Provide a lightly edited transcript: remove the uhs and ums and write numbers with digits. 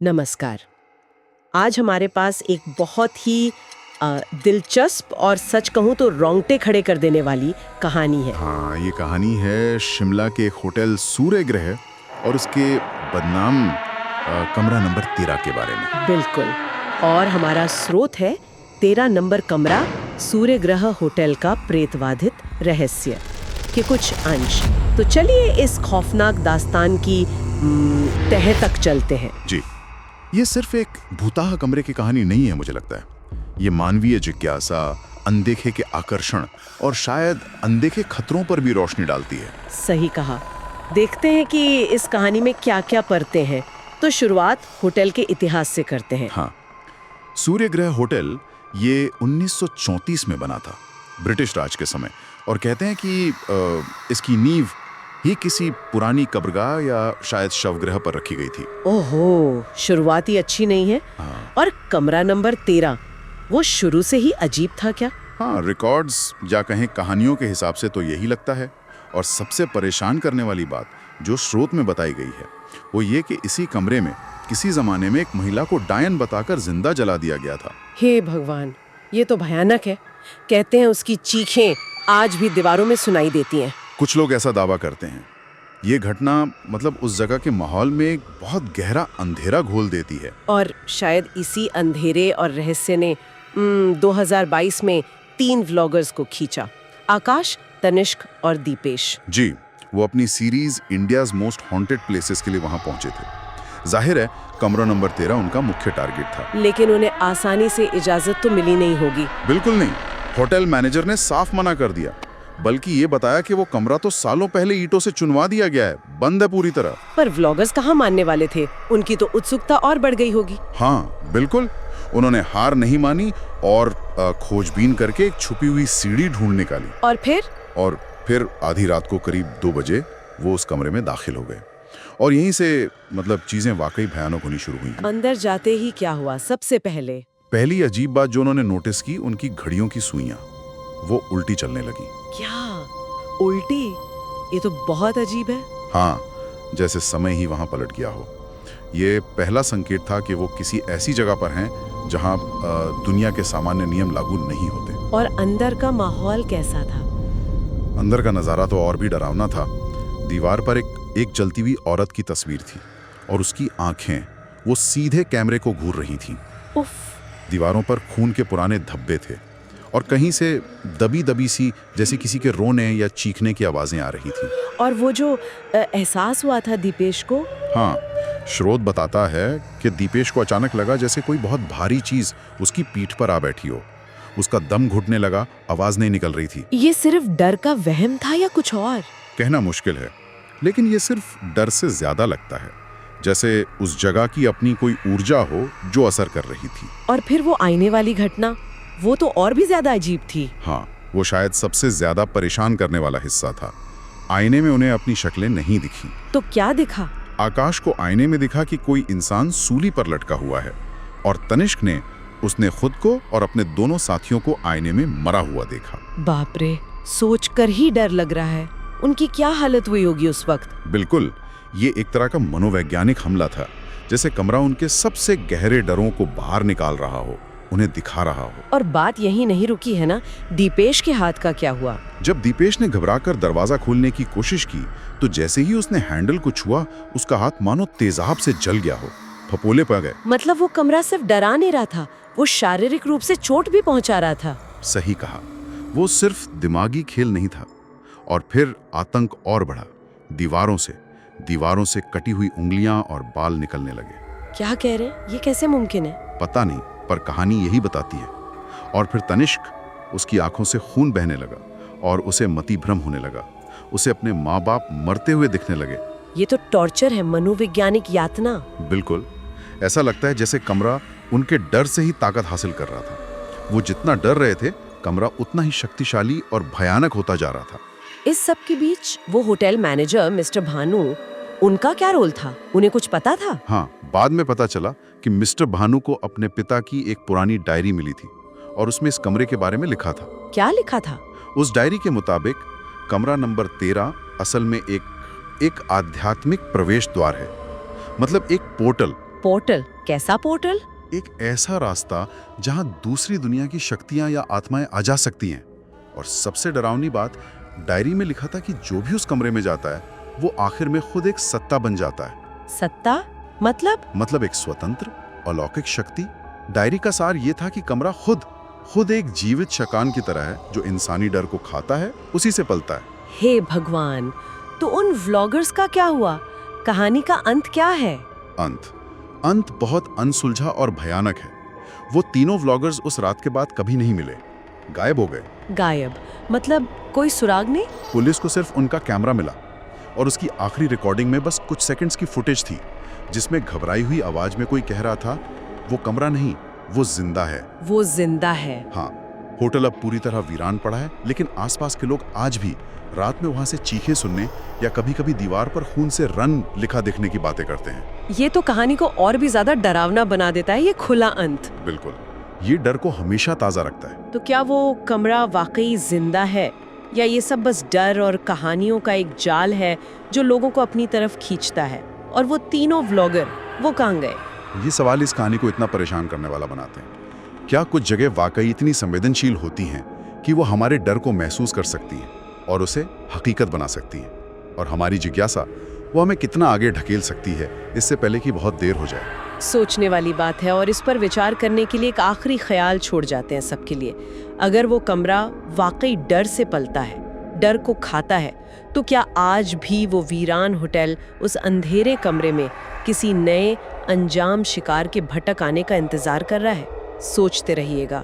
नमस्कार। आज हमारे पास एक बहुत ही दिलचस्प और सच कहूँ तो रोंगटे खड़े कर देने वाली कहानी है। हाँ, ये कहानी है शिमला के एक होटल सूर्य ग्रह और उसके बदनाम कमरा नंबर 13 के बारे में। बिल्कुल। और हमारा स्रोत है 13 नंबर कमरा, सूर्य ग्रह होटल का प्रेतवाधित रहस्य के कुछ अंश। तो चलिए इस खौफनाक दास्तान की तह तक चलते हैं। जी, ये सिर्फ एक भूताह कमरे की कहानी नहीं है, मुझे लगता है। ये मानवीय जिज्ञासा, अनदेखे के आकर्षण और शायद अनदेखे खतरों पर भी रोशनी डालती है। सही कहा। देखते हैं कि इस कहानी में क्या क्या परतें हैं। तो शुरुआत होटल के इतिहास से करते हैं। हाँ, सूर्य ग्रह होटल ये 1934 में बना था, ब्रिटिश राज के समय। और कहते हैं कि इसकी नींव ही किसी पुरानी कब्रगाह या शायद शवगृह पर रखी गई थी। ओहो, शुरुआत ही अच्छी नहीं है। हाँ। और कमरा नंबर 13 वो शुरू से ही अजीब था क्या? हाँ, रिकॉर्ड्स या कहें कहानियों के हिसाब से तो यही लगता है। और सबसे परेशान करने वाली बात जो स्रोत में बताई गई है वो ये कि इसी कमरे में किसी जमाने में एक महिला को डायन बताकर जिंदा जला दिया गया था। हे भगवान, ये तो भयानक है। कहते हैं उसकी चीखें आज भी दीवारों में सुनाई देती हैं। कुछ लोग ऐसा दावा करते हैं। ये घटना मतलब उस जगह के माहौल में एक बहुत गहरा अंधेरा घोल देती है। और शायद इसी अंधेरे और रहस्य ने 2022 में 3 व्लॉगर्स को खींचा, आकाश, तनिष्क और दीपेश। जी, वो अपनी series India's most haunted places के लिए वहां पहुंचे थे। जाहिर है कमरा नंबर 13 उनका मुख्य टारगेट था। लेकिन उन्हें आसानी से इजाजत तो मिली नहीं होगी। बिल्कुल नहीं। होटल मैनेजर ने साफ मना कर दिया, बल्कि ये बताया कि वो कमरा तो सालों पहले ईंटों से चुनवा दिया गया है, बंद है पूरी तरह। पर व्लॉगर्स कहाँ मानने वाले थे? उनकी तो उत्सुकता और बढ़ गई होगी। हाँ बिल्कुल, उन्होंने हार नहीं मानी और खोजबीन करके एक छुपी हुई सीढ़ी ढूंढ निकाली। और फिर आधी रात को करीब 2 बजे वो उस कमरे में दाखिल हो गए। और यहीं से मतलब चीजें वाकई भयानक होनी शुरू हुई। अंदर जाते ही क्या हुआ? सबसे पहली अजीब बात जो उन्होंने नोटिस की, उनकी घड़ियों की सुइयां वो उल्टी चलने लगी। क्या उल्टी? ये तो बहुत अजीब है। हाँ, जैसे समय ही वहां पलट गया हो। ये पहला संकेत था कि वो किसी ऐसी जगह पर हैं जहां दुनिया के सामान्य नियम लागू नहीं होते। और अंदर का माहौल कैसा था? अंदर का नजारा तो और भी डरावना था। दीवार पर एक जलती हुई औरत की तस्वीर थी और उसकी आंखें वो सीधे कैमरे को घूर रही थीं। उफ। दीवारों पर खून के पुराने धब्बे थे और कहीं से दबी दबी सी जैसे किसी के रोने या चीखने की आवाजें आ रही थी। और वो जो एहसास हुआ था दीपेश को? हाँ, स्रोत बताता है कि दीपेश को अचानक लगा जैसे कोई बहुत भारी चीज उसकी पीठ पर आ बैठी हो। उसका दम घुटने लगा, आवाज नहीं निकल रही थी। ये सिर्फ डर का वहम था या कुछ और? कहना मुश्किल है, लेकिन ये सिर्फ डर से ज्यादा लगता है, जैसे उस जगह की अपनी कोई ऊर्जा हो जो असर कर रही थी। और फिर वो आईने वाली घटना, वो तो और भी ज्यादा अजीब थी। हाँ, वो शायद सबसे ज्यादा परेशान करने वाला हिस्सा था। आईने में उन्हें अपनी शक्लें नहीं दिखी। तो क्या दिखा? आकाश को आईने में दिखा कि कोई इंसान सूली पर लटका हुआ है और तनिष्क ने उसने खुद को और अपने दोनों साथियों को आईने में मरा हुआ देखा। बाप रे, सोचकर ही डर लग रहा है। उनकी क्या हालत हुई होगी उस वक्त? बिल्कुल, ये एक तरह का मनोवैज्ञानिक हमला था, जैसे कमरा उनके सबसे गहरे डरों को बाहर निकाल रहा हो, उन्हें दिखा रहा हो। और बात यही नहीं रुकी है ना, दीपेश के हाथ का क्या हुआ? जब दीपेश ने घबराकर दरवाजा खोलने की कोशिश की तो जैसे ही उसने हैंडल को छुआ, उसका हाथ मानो तेजाब से जल गया हो, फपोले पड़ गए। मतलब वो कमरा सिर्फ डरा नहीं रहा था, वो शारीरिक रूप से चोट भी पहुंचा रहा था। सही कहा, वो सिर्फ दिमागी खेल नहीं था। और फिर आतंक और बढ़ा। दीवारों से कटी हुई उंगलियां और बाल निकलने लगे। क्या कह रहे हैं? ये कैसे मुमकिन है? पता नहीं, पर कहानी यही बताती है। और फिर तनिष्क, उसकी आंखों से खून बहने लगा और उसे मति भ्रम होने लगा। उसे अपने माँ बाप मरते हुए दिखने लगे। ये तो टॉर्चर है, मनोवैज्ञानिक यातना। बिल्कुल, ऐसा लगता है जैसे कमरा उनके डर से ही ताकत हासिल कर रहा था। वो जितना डर रहे थे, कमरा उतना ही शक्तिशाली और भयानक होता जा रहा था। इस सब के बीच वो होटल मैनेजर मिस्टर भानु, उनका क्या रोल था? उन्हें कुछ पता था? हाँ, बाद में पता चला कि मिस्टर भानु को अपने पिता की एक पुरानी डायरी मिली थी और उसमें इस कमरे के बारे में लिखा था। क्या लिखा था? उस डायरी के मुताबिक कमरा नंबर 13 असल में एक आध्यात्मिक प्रवेश द्वार है। मतलब एक पोर्टल पोर्टल? कैसा पोर्टल? एक ऐसा रास्ता जहां दूसरी दुनिया की शक्तियां या आत्माएं आ जा सकती हैं। और सबसे डरावनी बात, डायरी में लिखा था कि जो भी उस कमरे में जाता है वो आखिर में खुद एक सत्ता बन जाता है। सत्ता मतलब? एक स्वतंत्र अलौकिक शक्ति। डायरी का सार ये था कि कमरा खुद एक जीवित शकान की तरह है जो इंसानी डर को खाता है, उसी से पलता है। हे भगवान, तो उन व्लॉगर्स का क्या हुआ? कहानी का अंत क्या है? अंत बहुत अनसुलझा और भयानक है। वो तीनों व्लॉगर्स उस रात के बाद कभी नहीं मिले, गायब हो गए। गायब मतलब कोई सुराग नहीं? पुलिस को सिर्फ उनका कैमरा मिला और उसकी आखिरी रिकॉर्डिंग में बस कुछ सेकंड्स की फुटेज थी जिसमें घबराई हुई आवाज में कोई कह रहा था, वो कमरा नहीं, वो जिंदा है। वो जिंदा है। हाँ, होटल अब पूरी तरह वीरान पड़ा है, लेकिन आसपास के लोग आज भी रात में वहां से चीखें सुनने या कभी-कभी दीवार पर खून से रन लिखा देखने की बातें करते हैं। ये तो कहानी को और भी ज्यादा डरावना बना देता है, ये खुला अंत। बिल्कुल, ये डर को हमेशा ताजा रखता है। तो क्या वो कमरा वाकई जिंदा है या ये सब बस डर और कहानियों का एक जाल है जो लोगों को अपनी तरफ खींचता है? और वो तीनों व्लॉगर, वो कहाँ गए? ये सवाल इस कहानी को इतना परेशान करने वाला बनाते हैं। क्या कुछ जगह वाकई इतनी संवेदनशील होती हैं कि वो हमारे डर को महसूस कर सकती हैं और उसे हकीकत बना सकती हैं? और हमारी जिज्ञासा वो हमें कितना आगे ढकेल सकती है इससे पहले कि बहुत देर हो जाए? सोचने वाली बात है, और इस पर विचार करने के लिए एक आखिरी ख्याल छोड़ जाते हैं सबके लिए। अगर वो कमरा वाकई डर से पलता है, डर को खाता है, तो क्या आज भी वो वीरान होटल उस अंधेरे कमरे में किसी नए अनजाम शिकार के भटक आने का इंतजार कर रहा है? सोचते रहिएगा।